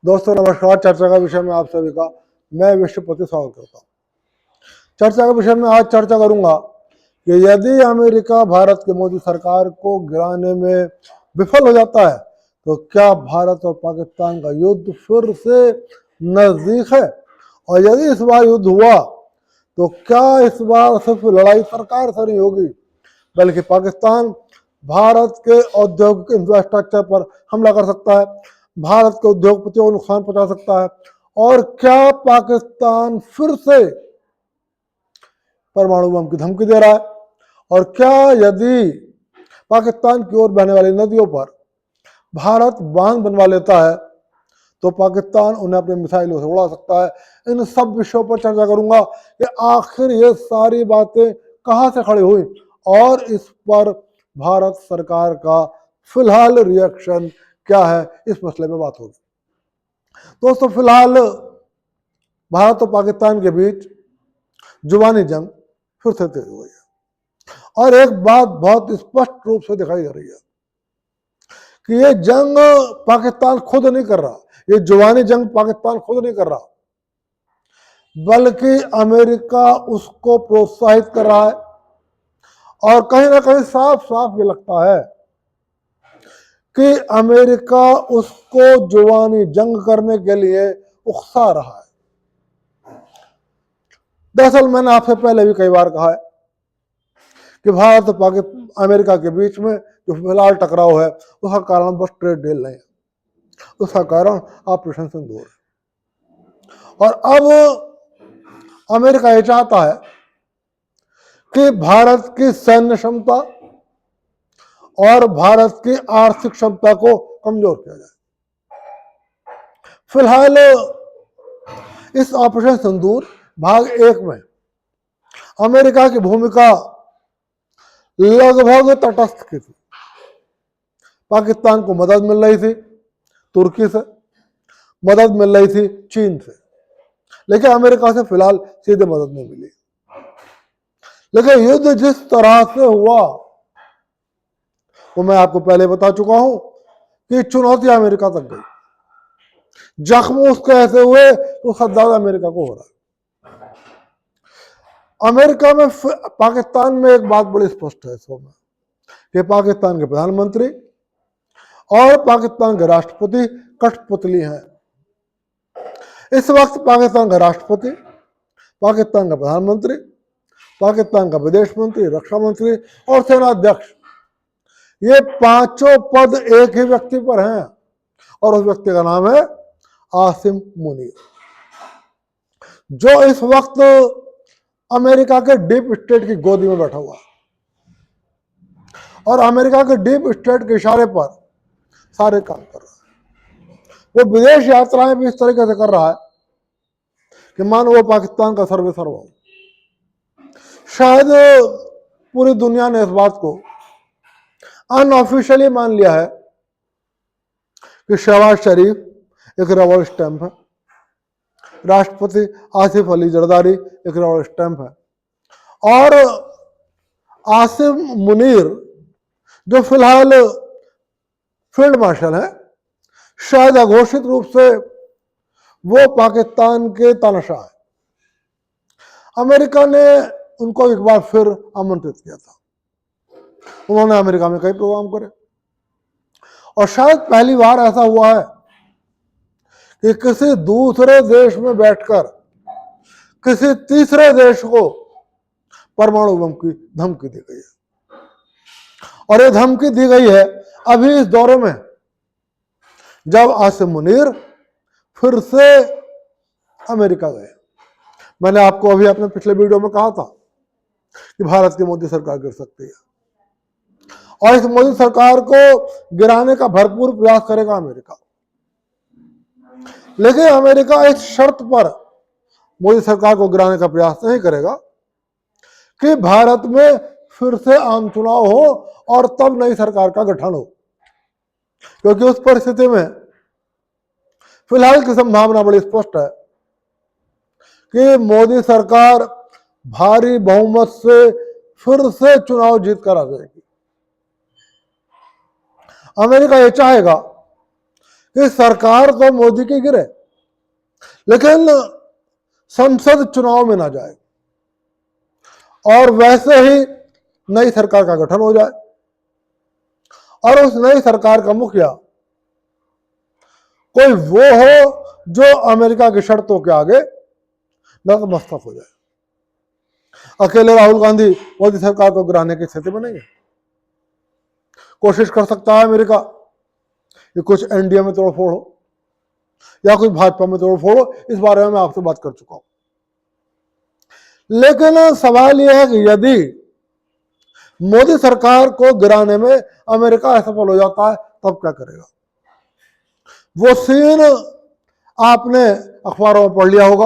दोस्तों नमस्कार। चर्चा का विषय में आप सभी का मैं विश्वपति स्वागत करता हूँ। चर्चा के विषय में आज चर्चा करूंगा कि यदि अमेरिका भारत की मोदी सरकार को गिराने में विफल हो जाता है तो क्या भारत और पाकिस्तान का युद्ध फिर से नजदीक है, और यदि इस बार युद्ध हुआ तो क्या इस बार सिर्फ लड़ाई सरकार से नहीं होगी बल्कि पाकिस्तान भारत के औद्योगिक इंफ्रास्ट्रक्चर पर हमला कर सकता है, भारत के उद्योगपतियों को नुकसान पहुंचा सकता है, और क्या पाकिस्तान फिर से परमाणु बम की धमकी दे रहा है, और क्या यदि पाकिस्तान की ओर बहने वाली नदियों पर भारत बांध बनवा लेता है तो पाकिस्तान उन्हें अपने मिसाइलों से उड़ा सकता है। इन सब विषयों पर चर्चा करूंगा कि आखिर ये सारी बातें कहां से खड़ी हुई और इस पर भारत सरकार का फिलहाल रिएक्शन क्या है, इस मसले में बात होगी। दोस्तों फिलहाल भारत और पाकिस्तान के बीच जुबानी जंग फिर से तेज हो गई है और एक बात बहुत स्पष्ट रूप से दिखाई दे रही है कि ये जंग पाकिस्तान खुद नहीं कर रहा, ये जुबानी जंग पाकिस्तान खुद नहीं कर रहा बल्कि अमेरिका उसको प्रोत्साहित कर रहा है, और कहीं ना कहीं साफ साफ ये लगता है कि अमेरिका उसको जुबानी जंग करने के लिए उकसा रहा है। दरअसल मैंने आपसे पहले भी कई बार कहा है कि भारत और पाकिस्तान अमेरिका के बीच में जो फिलहाल टकराव है उसका कारण बस ट्रेड डील नहीं है, उसका कारण ऑपरेशन सिंदूर है। और अब अमेरिका ये चाहता है कि भारत की सैन्य क्षमता और भारत की आर्थिक क्षमता को कमजोर किया जाए। फिलहाल इस ऑपरेशन सिंदूर भाग 1 में अमेरिका की भूमिका लगभग तटस्थ की थी। पाकिस्तान को मदद मिल रही थी तुर्की से, मदद मिल रही थी चीन से, लेकिन अमेरिका से फिलहाल सीधे मदद नहीं मिली। लेकिन युद्ध जिस तरह से हुआ वो मैं आपको पहले बता चुका हूं कि चुनौती अमेरिका तक गई, जख्म उसके ऐसे हुए तो ज्यादा अमेरिका को हो रहा है। अमेरिका में पाकिस्तान में एक बात बड़ी स्पष्ट है इस समय कि पाकिस्तान के प्रधानमंत्री और पाकिस्तान के राष्ट्रपति कठपुतली हैं। इस वक्त पाकिस्तान का राष्ट्रपति, पाकिस्तान का प्रधानमंत्री, पाकिस्तान का विदेश मंत्री, रक्षा मंत्री और सेना अध्यक्ष, ये पांचों पद एक ही व्यक्ति पर हैं और उस व्यक्ति का नाम है आसिम मुनीर, जो इस वक्त अमेरिका के डीप स्टेट की गोदी में बैठा हुआ और अमेरिका के डीप स्टेट के इशारे पर सारे काम कर रहा है। वो विदेश यात्राएं भी इस तरीके से कर रहा है कि मानो वो पाकिस्तान का सर्वे सर्वा हो। शायद पूरी दुनिया ने इस बात को अनऑफिशियली मान लिया है कि शहबाज शरीफ एक रबर स्टैंप है, राष्ट्रपति आसिफ अली जरदारी एक रबर स्टैंप है, और आसिम मुनीर जो फिलहाल फील्ड मार्शल है, शायद अघोषित रूप से वो पाकिस्तान के तानाशाह है। अमेरिका ने उनको एक बार फिर आमंत्रित किया था, उन्होंने अमेरिका में कई प्रोग्राम करे और शायद पहली बार ऐसा हुआ है कि किसी दूसरे देश में बैठकर किसी तीसरे देश को परमाणु बम की धमकी दी गई है, और ये धमकी दी गई है अभी इस दौरे में जब आसिम मुनीर फिर से अमेरिका गए। मैंने आपको अभी अपने पिछले वीडियो में कहा था कि भारत की मोदी सरकार गिर सकती है और इस मोदी सरकार को गिराने का भरपूर प्रयास करेगा अमेरिका, लेकिन अमेरिका इस शर्त पर मोदी सरकार को गिराने का प्रयास नहीं करेगा कि भारत में फिर से आम चुनाव हो और तब नई सरकार का गठन हो, क्योंकि उस परिस्थिति में फिलहाल की संभावना बड़ी स्पष्ट है कि मोदी सरकार भारी बहुमत से फिर से चुनाव जीत कर आ जाएगी। अमेरिका ये चाहेगा कि सरकार तो मोदी की गिरे लेकिन संसद चुनाव में ना जाए और वैसे ही नई सरकार का गठन हो जाए और उस नई सरकार का मुखिया कोई वो हो जो अमेरिका की शर्तों के आगे नतमस्तक हो जाए। अकेले राहुल गांधी मोदी सरकार को गिराने की स्थिति में नहीं है। कोशिश कर सकता है अमेरिका कि कुछ एनडीए में तोड़फोड़ हो या कुछ भाजपा में तोड़फोड़ हो, इस बारे में मैं आपसे बात कर चुका हूं। लेकिन सवाल यह है कि यदि मोदी सरकार को गिराने में अमेरिका असफल हो जाता है तब क्या करेगा? वो सीन आपने अखबारों में पढ़ लिया होगा।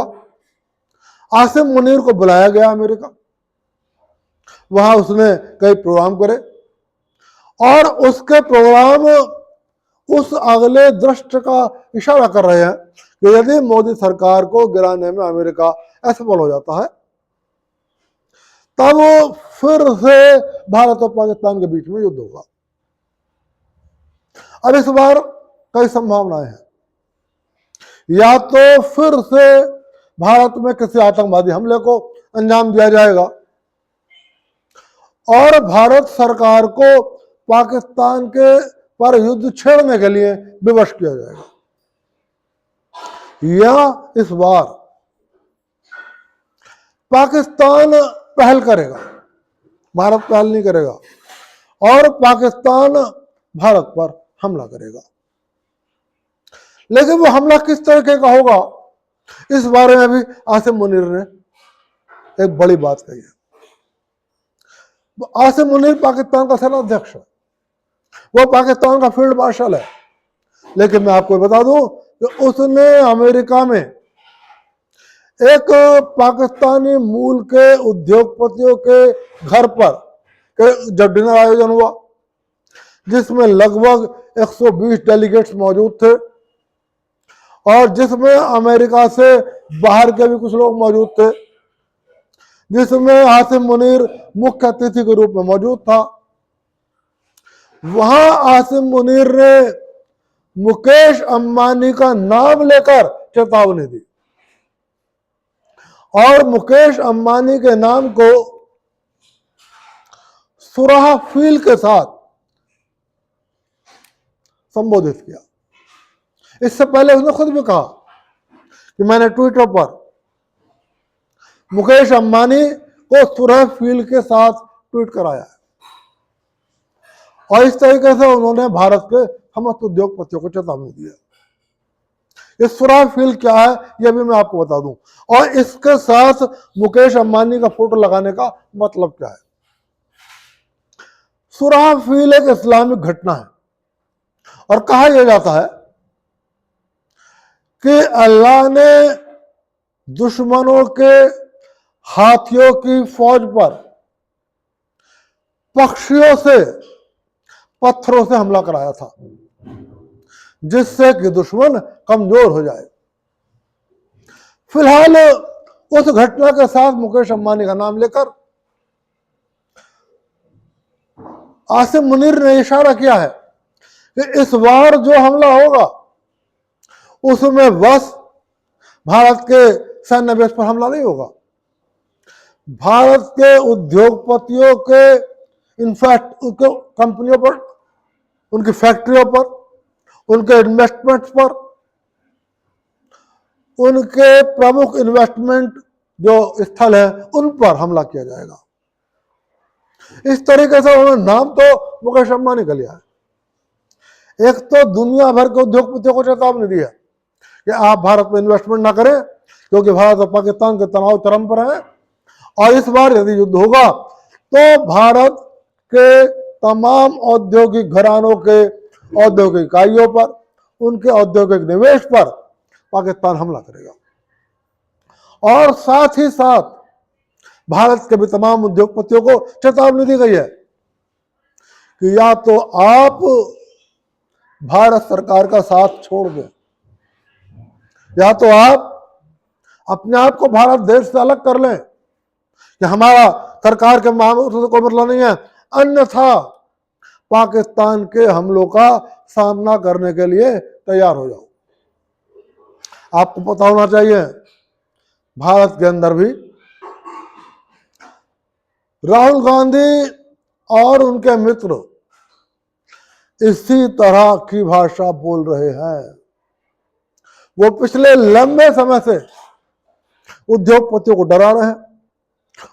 आसिम मुनीर को बुलाया गया अमेरिका, वहां उसने कई प्रोग्राम करे और उसके प्रोग्राम उस अगले दृष्टि का इशारा कर रहे हैं कि यदि मोदी सरकार को गिराने में अमेरिका असफल हो जाता है तब फिर से भारत और पाकिस्तान के बीच में युद्ध होगा। अब इस बार कई संभावनाएं हैं। या तो फिर से भारत में किसी आतंकवादी हमले को अंजाम दिया जाएगा और भारत सरकार को पाकिस्तान के पर युद्ध छेड़ने के लिए विवश किया जाएगा, या इस बार पाकिस्तान पहल करेगा, भारत पहल नहीं करेगा और पाकिस्तान भारत पर हमला करेगा। लेकिन वो हमला किस तरीके का होगा, इस बारे में भी आसिम मुनीर ने एक बड़ी बात कही है। आसिम मुनीर पाकिस्तान का सेना अध्यक्ष है, वो पाकिस्तान का फील्ड मार्शल है, लेकिन मैं आपको बता दूं कि उसने अमेरिका में एक पाकिस्तानी मूल के उद्योगपतियों के घर पर जब डिनर आयोजन हुआ जिसमें लगभग 120 डेलीगेट्स मौजूद थे और जिसमें अमेरिका से बाहर के भी कुछ लोग मौजूद थे, जिसमें आसिम मुनीर मुख्य अतिथि के रूप में मौजूद था, वहां आसिम मुनीर ने मुकेश अंबानी का नाम लेकर चेतावनी दी और मुकेश अंबानी के नाम को सुराह फील के साथ संबोधित किया। इससे पहले उसने खुद भी कहा कि मैंने ट्विटर पर मुकेश अंबानी को सुराह फील के साथ ट्वीट कराया है और इस तरीके से उन्होंने भारत के समस्त उद्योगपतियों को चेतावनी दी है। ये सुराह फील क्या है यह भी मैं आपको बता दूं और इसके साथ मुकेश अंबानी का फोटो लगाने का मतलब क्या है। सुराह फील एक इस्लामिक घटना है और कहा यह जाता है कि अल्लाह ने दुश्मनों के हाथियों की फौज पर पक्षियों से पत्थरों से हमला कराया था जिससे कि दुश्मन कमजोर हो जाए। फिलहाल उस घटना के साथ मुकेश अंबानी का नाम लेकर आसिम मुनीर ने इशारा किया है कि इस बार जो हमला होगा उसमें बस भारत के सैन्य बेस पर हमला नहीं होगा, भारत के उद्योगपतियों के इनफैक्ट उनके कंपनियों पर, उनकी फैक्ट्रियों पर, उनके इन्वेस्टमेंट्स पर, उनके प्रमुख इन्वेस्टमेंट जो स्थल है उन पर हमला किया जाएगा। इस तरीके से उन्होंने नाम तो मुकेश अंबानी का लिया है। एक तो दुनिया भर के उद्योगपतियों को चेतावनी दी है कि आप भारत में इन्वेस्टमेंट ना करें क्योंकि भारत और पाकिस्तान के तनाव चरम पर है और इस बार यदि युद्ध होगा तो भारत के तमाम औद्योगिक घरानों के औद्योगिक इकाइयों पर, उनके औद्योगिक निवेश पर पाकिस्तान हमला करेगा। और साथ ही साथ भारत के भी तमाम उद्योगपतियों को चेतावनी दी गई है कि या तो आप भारत सरकार का साथ छोड़ दें या तो आप अपने आप को भारत देश से अलग कर लें कि हमारा सरकार के मामलों से कोई मतलब नहीं है, अन्यथा पाकिस्तान के हमलों का सामना करने के लिए तैयार हो जाओ। आपको पता होना चाहिए भारत के अंदर भी राहुल गांधी और उनके मित्र इसी तरह की भाषा बोल रहे हैं। वो पिछले लंबे समय से उद्योगपतियों को डरा रहे हैं,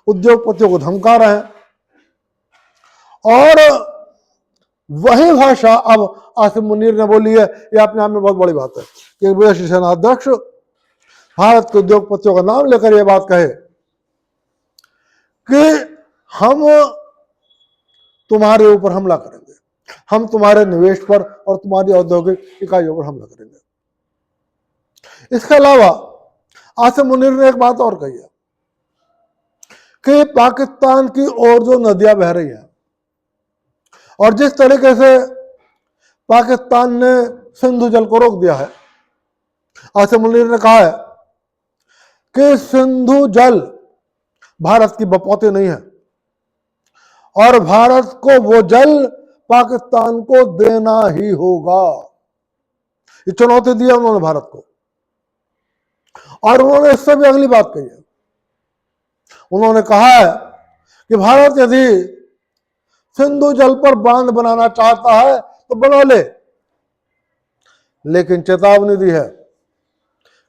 उद्योगपतियों को धमका रहे हैं, और वही भाषा अब आसिम मुनीर ने बोली है। ये अपने आप में बहुत बड़ी बात है कि विदेशी सेना अध्यक्ष भारत के उद्योगपतियों का नाम लेकर यह बात कहे कि हम तुम्हारे ऊपर हमला करेंगे, हम तुम्हारे निवेश पर और तुम्हारी औद्योगिक इकाइयों पर हमला करेंगे। इसके अलावा आसिम मुनीर ने एक बात और कही है कि पाकिस्तान की ओर जो नदियां बह रही हैं और जिस तरीके से पाकिस्तान ने सिंधु जल को रोक दिया है, आसिम मुनीर ने कहा है कि सिंधु जल भारत की बपौती नहीं है और भारत को वो जल पाकिस्तान को देना ही होगा। ये चुनौती दी है उन्होंने भारत को। और उन्होंने इससे भी अगली बात कही है, उन्होंने कहा है कि भारत यदि सिंधु जल पर बांध बनाना चाहता है तो बना ले, लेकिन चेतावनी दी है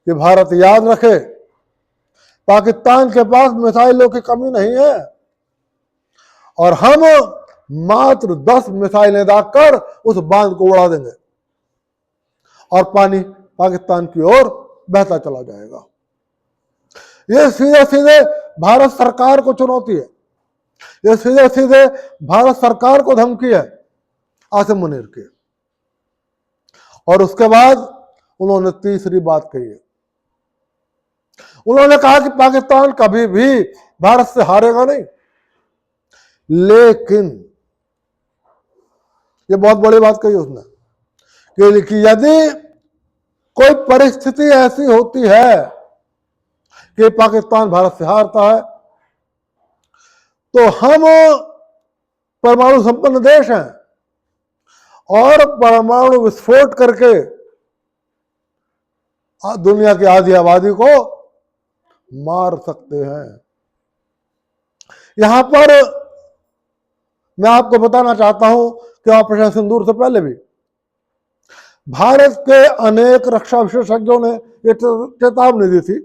कि भारत याद रखे पाकिस्तान के पास मिसाइलों की कमी नहीं है और हम मात्र 10 मिसाइलें दागकर उस बांध को उड़ा देंगे और पानी पाकिस्तान की ओर बहता चला जाएगा। ये सीधे सीधे भारत सरकार को चुनौती है, ये सीधे सीधे भारत सरकार को धमकी है आसिम मुनीर की। और उसके बाद उन्होंने तीसरी बात कही है, उन्होंने कहा कि पाकिस्तान कभी भी भारत से हारेगा नहीं, लेकिन ये बहुत बड़ी बात कही उसने कि यदि कोई परिस्थिति ऐसी होती है कि पाकिस्तान भारत से हारता है तो हम परमाणु संपन्न देश हैं और परमाणु विस्फोट करके दुनिया की आधी आबादी को मार सकते हैं। यहां पर मैं आपको बताना चाहता हूं कि ऑपरेशन सिंदूर से पहले भी भारत के अनेक रक्षा विशेषज्ञों ने यह चेतावनी दी थी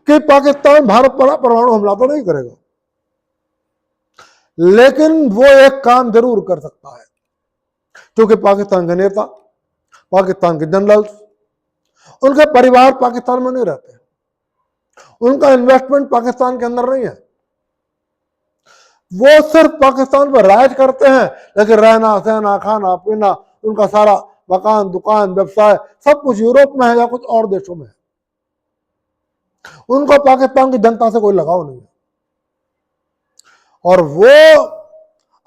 कि पाकिस्तान भारत पर परमाणु हमला तो नहीं करेगा, लेकिन वो एक काम जरूर कर सकता है, क्योंकि पाकिस्तान के नेता, पाकिस्तान के जनरल्स, उनके परिवार पाकिस्तान में नहीं रहते, उनका इन्वेस्टमेंट पाकिस्तान के अंदर नहीं है, वो सिर्फ पाकिस्तान पर राज करते हैं, लेकिन रहना सहना खाना पीना उनका सारा मकान दुकान व्यवसाय सब कुछ यूरोप में है या कुछ और देशों में है। उनको पाकिस्तान की जनता से कोई लगाव नहीं है और वो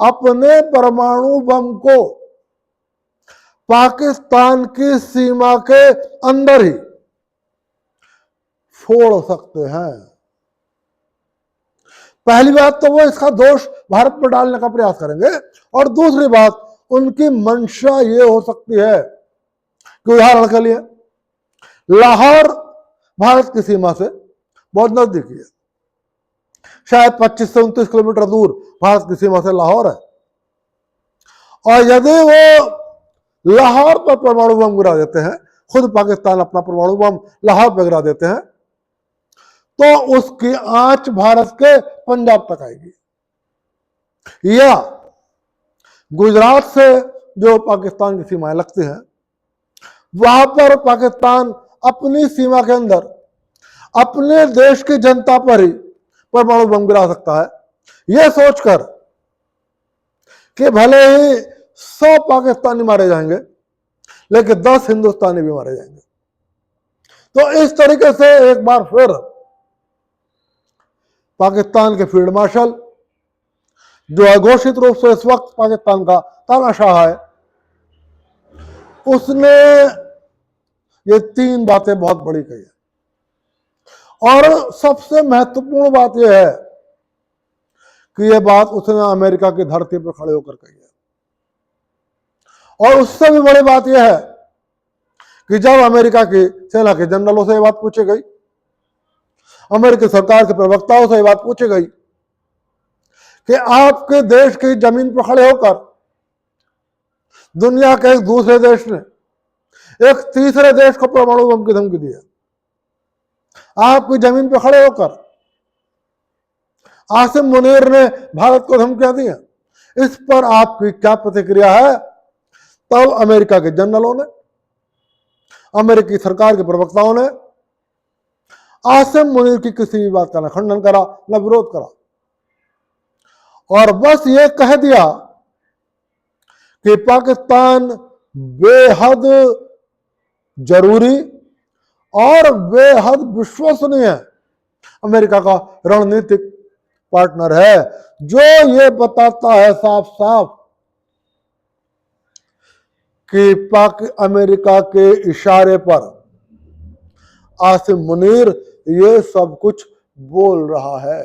अपने परमाणु बम को पाकिस्तान की सीमा के अंदर ही फोड़ सकते हैं। पहली बात तो वो इसका दोष भारत पर डालने का प्रयास करेंगे और दूसरी बात उनकी मंशा ये हो सकती है कि उदाहरण के लिए लाहौर भारत की सीमा से बहुत नजदीकी है, शायद 25 से 29 किलोमीटर दूर भारत की सीमा से लाहौर है, और यदि वो लाहौर पर परमाणु बम गिरा देते हैं, खुद पाकिस्तान अपना परमाणु बम लाहौर पर गिरा देते हैं, तो उसकी आंच भारत के पंजाब तक आएगी या गुजरात से जो पाकिस्तान की सीमाएं लगती हैं वहां पर पाकिस्तान अपनी सीमा के अंदर अपने देश की जनता पर ही परमाणु बम गिरा सकता है, यह सोचकर कि भले ही 100 पाकिस्तानी मारे जाएंगे लेकिन 10 हिंदुस्तानी भी मारे जाएंगे। तो इस तरीके से एक बार फिर पाकिस्तान के फील्ड मार्शल, जो अघोषित रूप से इस वक्त पाकिस्तान का तानाशाह है, उसने ये 3 बातें बहुत बड़ी कही है और सबसे महत्वपूर्ण बात यह है कि यह बात उसने अमेरिका की धरती पर खड़े होकर कही है। और उससे भी बड़ी बात यह है कि जब अमेरिका की सेना के जनरलों से ये बात पूछी गई, अमेरिकी सरकार के प्रवक्ताओं से ये बात पूछी गई कि आपके देश की जमीन पर खड़े होकर दुनिया के एक दूसरे देश ने एक तीसरे देश को परमाणु बम की धमकी दी है, आपकी जमीन पर खड़े होकर आसिम मुनीर ने भारत को धमकियां दी हैं, इस पर आपकी क्या प्रतिक्रिया है? तब अमेरिका के जनरलों ने, अमेरिकी सरकार के प्रवक्ताओं ने आसिम मुनीर की किसी भी बात का न खंडन करा न विरोध करा, और बस ये कह दिया कि पाकिस्तान बेहद जरूरी और बेहद विश्वसनीय अमेरिका का रणनीतिक पार्टनर है, जो ये बताता है साफ साफ कि पाक अमेरिका के इशारे पर आसिम मुनीर ये सब कुछ बोल रहा है।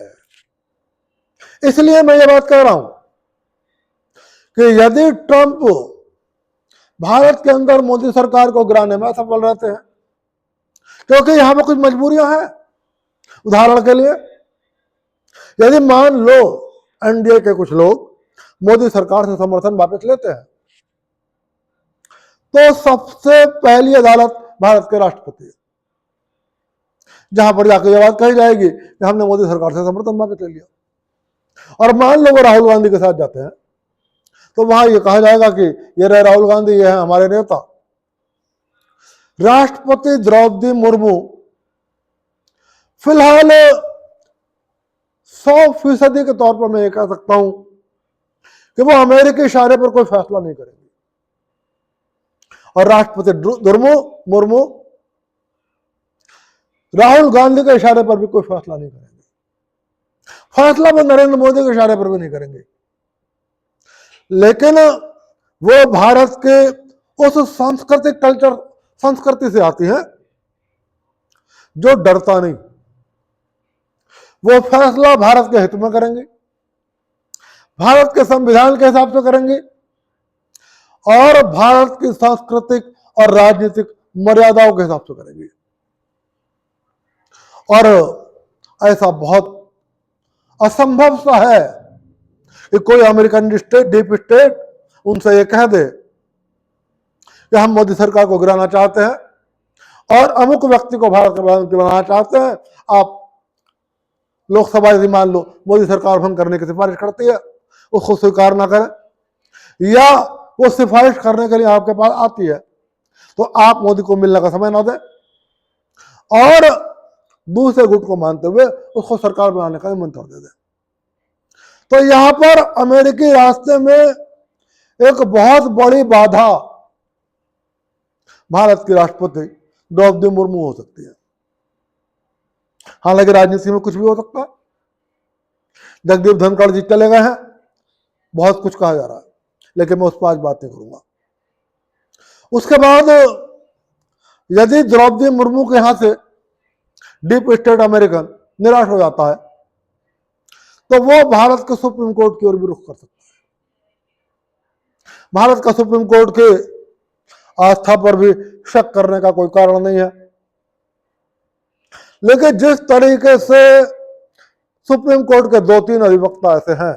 इसलिए मैं ये बात कह रहा हूं कि यदि ट्रंप भारत के अंदर मोदी सरकार को गिराने में सफल रहते हैं, क्योंकि यहां पर कुछ मजबूरियां हैं। उदाहरण के लिए, यदि मान लो एनडीए के कुछ लोग मोदी सरकार से समर्थन वापस लेते हैं, तो सबसे पहली अदालत भारत के राष्ट्रपति है, जहां पर जाकर यह बात कही जाएगी कि हमने मोदी सरकार से समर्थन वापस ले लिया। और मान लो वो राहुल गांधी के साथ जाते हैं, तो वहां ये कहा जाएगा कि ये रहे राहुल गांधी, ये है हमारे नेता। राष्ट्रपति द्रौपदी मुर्मू फिलहाल 100% के तौर पर मैं ये कह सकता हूं कि वो अमेरिकी इशारे पर कोई फैसला नहीं करेंगे, और राष्ट्रपति मुर्मू राहुल गांधी के इशारे पर भी कोई फैसला नहीं करेंगे। फैसला वो नरेंद्र मोदी के इशारे पर भी नहीं करेंगे, लेकिन वो भारत के उस संस्कृति से आती है जो डरता नहीं। वो फैसला भारत के हित में करेंगे, भारत के संविधान के हिसाब से करेंगे, और भारत की सांस्कृतिक और राजनीतिक मर्यादाओं के हिसाब से करेंगे। और ऐसा बहुत असंभव सा है कि कोई अमेरिकन डीप स्टेट उनसे ये कह दे कि हम मोदी सरकार को गिराना चाहते हैं और अमुक व्यक्ति को भारत का प्रधानमंत्री बनाना चाहते हैं, आप लोकसभा यदि मान लो मोदी सरकार भंग करने की सिफारिश करती है, उसको स्वीकार ना करें, या वो सिफारिश करने के लिए आपके पास आती है तो आप मोदी को मिलने का समय ना दें, और दूसरे गुट को मानते हुए उसको सरकार बनाने का निमंत्रण दे दें। तो यहां पर अमेरिकी रास्ते में एक बहुत बड़ी बाधा भारत की राष्ट्रपति द्रौपदी मुर्मू हो सकती है। हालांकि राजनीति में कुछ भी हो सकता है। जगदीप धनखड़ जी चले गए हैं, बहुत कुछ कहा जा रहा है, लेकिन मैं उस पर आज बात नहीं करूंगा। उसके बाद यदि द्रौपदी मुर्मू के यहां से डीप स्टेट अमेरिकन निराश हो जाता है, तो वो भारत के सुप्रीम कोर्ट की ओर भी रुख कर सकता है। भारत का सुप्रीम कोर्ट के आस्था पर भी शक करने का कोई कारण नहीं है, लेकिन जिस तरीके से सुप्रीम कोर्ट के 2-3 अधिवक्ता ऐसे हैं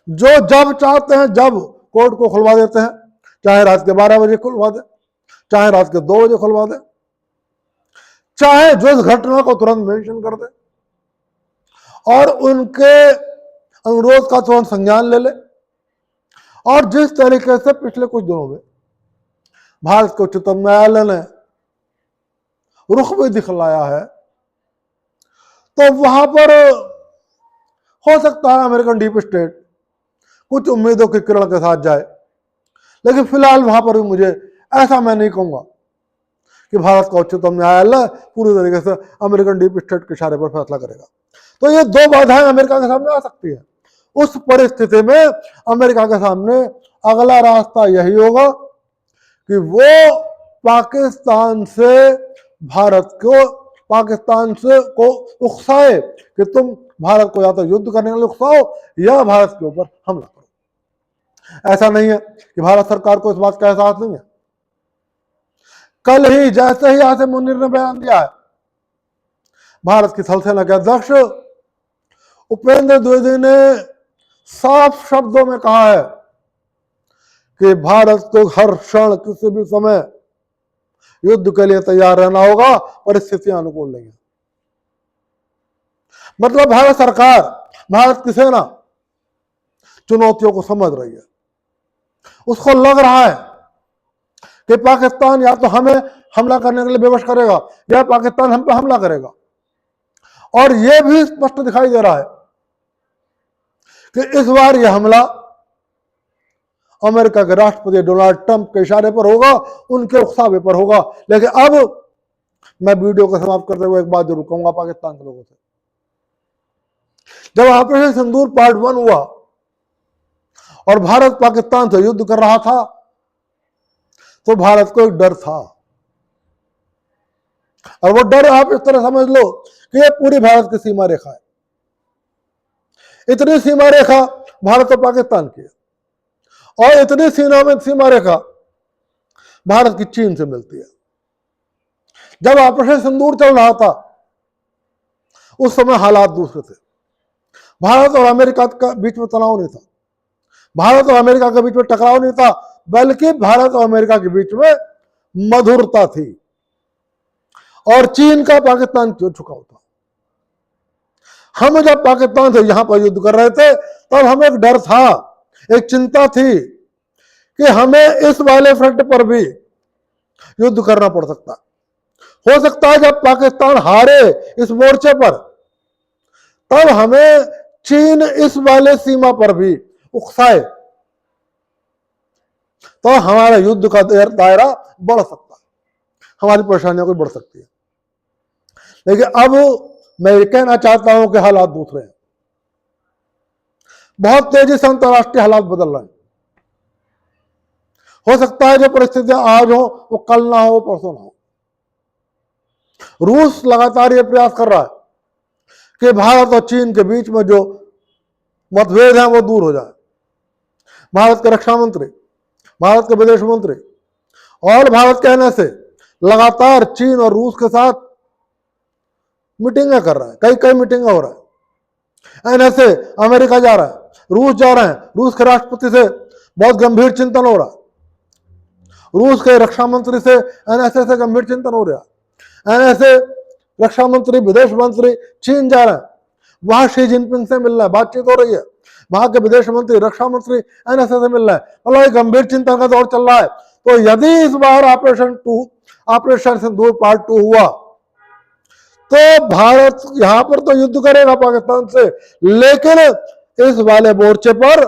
जो जब चाहते हैं जब कोर्ट को खुलवा देते हैं, चाहे रात के 12 बजे खुलवा दे, चाहे रात के 2 बजे खुलवा दे, चाहे जो इस घटना को तुरंत मेंशन कर दे और उनके अनुरोध का तुरंत संज्ञान ले ले। और जिस तरीके से पिछले कुछ दिनों में भारत के उच्चतम न्यायालय ने रुख भी दिखलाया है, तो वहां पर हो सकता है अमेरिकन डीप स्टेट कुछ उम्मीदों की किरण के साथ जाए, लेकिन फिलहाल वहां पर भी मुझे ऐसा मैं नहीं कहूंगा कि भारत का उच्चतम न्यायालय पूरी तरीके से अमेरिकन डीप स्टेट के इशारे पर फैसला करेगा। तो ये 2 बाधाएं अमेरिका के सामने आ सकती है। उस परिस्थिति में अमेरिका के सामने अगला रास्ता यही होगा कि वो पाकिस्तान को उकसाए कि तुम भारत को या तो युद्ध करने के लिए उकसाओ या भारत के ऊपर हमला करो। ऐसा नहीं है कि भारत सरकार को इस बात का एहसास नहीं है, कल ही जैसे ही आसिम मुनीर ने बयान दिया है, भारत की थल सेना के अध्यक्ष उपेंद्र द्विवेदी ने साफ शब्दों में कहा है कि भारत को हर क्षण किसी भी समय युद्ध के लिए तैयार रहना होगा, परिस्थितियां अनुकूल नहीं है। मतलब भारत सरकार, भारत की सेना चुनौतियों को समझ रही है। उसको लग रहा है कि पाकिस्तान या तो हमें हमला करने के लिए विवश करेगा या पाकिस्तान हम पे हमला करेगा। और यह भी स्पष्ट दिखाई दे रहा है कि इस बार यह हमला अमेरिका के राष्ट्रपति डोनाल्ड ट्रंप के इशारे पर होगा, उनके उकसावे पर होगा। लेकिन अब मैं वीडियो को समाप्त करते हुए एक बात जरूर कहूंगा पाकिस्तान के लोगों से। जब ऑपरेशन सिंदूर पार्ट 1 हुआ और भारत पाकिस्तान से युद्ध कर रहा था, तो भारत को एक डर था, और वो डर आप इस तरह समझ लो कि ये पूरी भारत की सीमा रेखा है। इतनी सीमा रेखा भारत और पाकिस्तान की है, और इतनी सीमा रेखा भारत की चीन से मिलती है। जब ऑपरेशन सिंदूर चल रहा था, उस समय हालात दूसरे थे। भारत और अमेरिका का बीच में तनाव नहीं था, भारत और अमेरिका के बीच में टकराव नहीं था, बल्कि भारत और अमेरिका के बीच में मधुरता थी। और चीन का पाकिस्तान क्यों झुकाव था। हम जब पाकिस्तान से यहां पर युद्ध कर रहे थे, तब हमें एक डर था, एक चिंता थी कि हमें इस वाले फ्रंट पर भी युद्ध करना पड़ सकता हो सकता है। जब पाकिस्तान हारे इस मोर्चे पर, तब हमें चीन इस वाले सीमा पर भी उकसाए, तो हमारा युद्ध का दायरा बढ़ सकता है, हमारी परेशानियां कोई बढ़ सकती है। लेकिन अब मैं ये कहना चाहता हूं कि हालात दूसरे हैं। बहुत तेजी से अंतरराष्ट्रीय हालात बदल रहे हैं। हो सकता है जो परिस्थितियां आज हो वो कल ना हो, परसों ना हो। रूस लगातार ये प्रयास कर रहा है कि भारत और चीन के बीच में जो मतभेद है वो दूर हो जाए। भारत के रक्षा मंत्री, भारत के विदेश मंत्री और भारत कहने से लगातार चीन और रूस के साथ मीटिंगें कर रहा है, कई मीटिंग हो रहा है। ऐसे अमेरिका जा रहा है, रूस जा रहे हैं, रूस के राष्ट्रपति से बहुत गंभीर चिंतन हो रहा है, रूस के रक्षा मंत्री से एनएसए से गंभीर चिंतन हो रहा है। एनएसए रक्षा मंत्री, विदेश मंत्री चीन जा रहे हैं, वहां शी जिनपिंग से मिलना है, बातचीत हो रही है। वहां के विदेश मंत्री, रक्षा मंत्री एनएसए से मिल रहे हैं, मतलब गंभीर चिंतन का दौर चल रहा है। तो यदि इस बार ऑपरेशन सिंदूर पार्ट 2 हुआ, तो भारत यहां पर तो युद्ध करेगा पाकिस्तान से, लेकिन इस वाले मोर्चे पर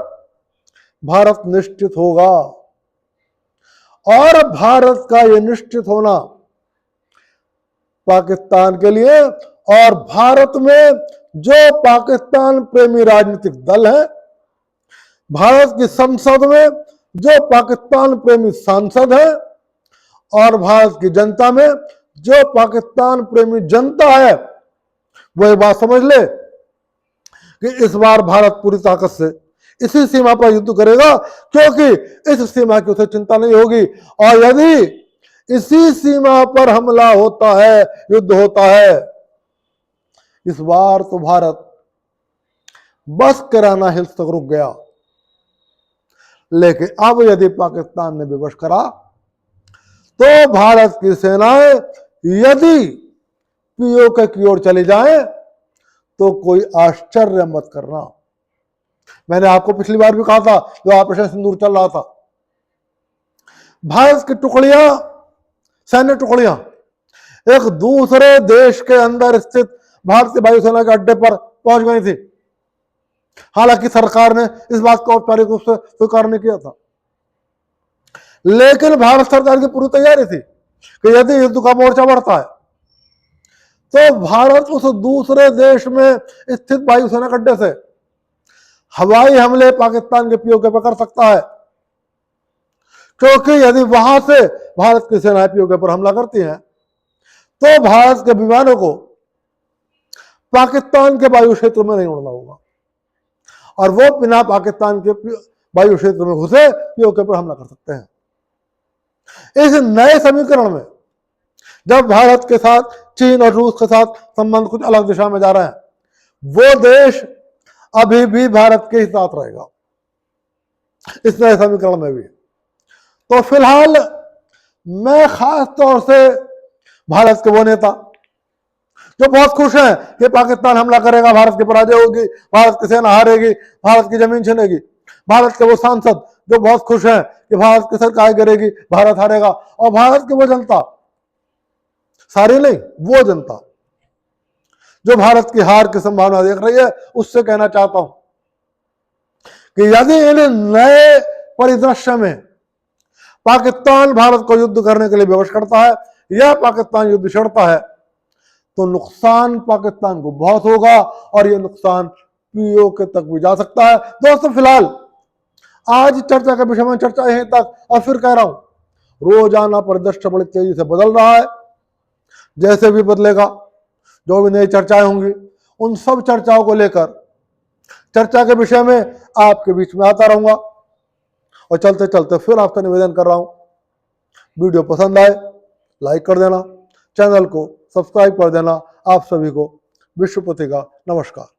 भारत निश्चित होगा। और भारत का यह निश्चित होना पाकिस्तान के लिए, और भारत में जो पाकिस्तान प्रेमी राजनीतिक दल है, भारत की संसद में जो पाकिस्तान प्रेमी सांसद है, और भारत की जनता में जो पाकिस्तान प्रेमी जनता है, वो ये बात समझ ले कि इस बार भारत पूरी ताकत से इसी सीमा पर युद्ध करेगा, क्योंकि इस सीमा की उसे चिंता नहीं होगी। और यदि इसी सीमा पर हमला होता है, युद्ध होता है, इस बार तो भारत बस कराना हिल्स तक रुक गया। लेकिन अब यदि पाकिस्तान ने विवश करा, तो भारत की सेनाएं यदि पीओके की ओर चली जाएं, तो कोई आश्चर्य मत करना। मैंने आपको पिछली बार भी कहा था, जो ऑपरेशन सिंदूर चल रहा था, भारत की टुकड़ियां, सैन्य टुकड़ियां एक दूसरे देश के अंदर स्थित भारतीय वायुसेना के अड्डे पर पहुंच गई थी। हालांकि सरकार ने इस बात को औपचारिक रूप से स्वीकार नहीं किया था, लेकिन भारत सरकार की पूरी तैयारी थी कि यदि युद्ध का मोर्चा बढ़ता है, तो भारत उस दूसरे देश में स्थित वायुसेना के अड्डे से हवाई हमले पाकिस्तान के पीओके पर कर सकता है। क्योंकि यदि वहां से भारत की सेनाएं पीओके पर हमला करती हैं, तो भारत के विमानों को पाकिस्तान के वायु क्षेत्र में नहीं उड़ना होगा, और वो बिना पाकिस्तान के वायु क्षेत्र में घुसे पीओके पर हमला कर सकते हैं। इस नए समीकरण में जब भारत के साथ चीन और रूस के साथ संबंध कुछ अलग दिशा में जा रहे हैं, वो देश अभी भी भारत के ही साथ रहेगा इस नए समीकरण में भी। तो फिलहाल मैं खास तौर से भारत के वो नेता जो बहुत खुश हैं कि पाकिस्तान हमला करेगा, भारत की पराजय होगी, भारत की सेना हारेगी, भारत की जमीन छिनेगी, भारत के वो सांसद जो बहुत खुश हैं कि भारत की सरकार गिरेगी, भारत हारेगा, और भारत की वो जनता, सारी नहीं, वो जनता जो भारत की हार की संभावना देख रही है, उससे कहना चाहता हूं कि यदि इन नए परिदृश्य में पाकिस्तान भारत को युद्ध करने के लिए विवश करता है या पाकिस्तान युद्ध छेड़ता है, तो नुकसान पाकिस्तान को बहुत होगा और यह नुकसान पीओके तक भी जा सकता है। दोस्तों, फिलहाल आज चर्चा के विषय में चर्चा यहीं तक, और फिर कह रहा हूं रोजाना परिदृश्य बड़ी तेजी से बदल रहा है। जैसे भी बदलेगा, जो भी नई चर्चाएं होंगी, उन सब चर्चाओं को लेकर चर्चा के विषय में आपके बीच में आता रहूंगा। और चलते चलते फिर आपसे निवेदन कर रहा हूं, वीडियो पसंद आए लाइक कर देना, चैनल को सब्सक्राइब कर देना। आप सभी को विश्वपति का नमस्कार।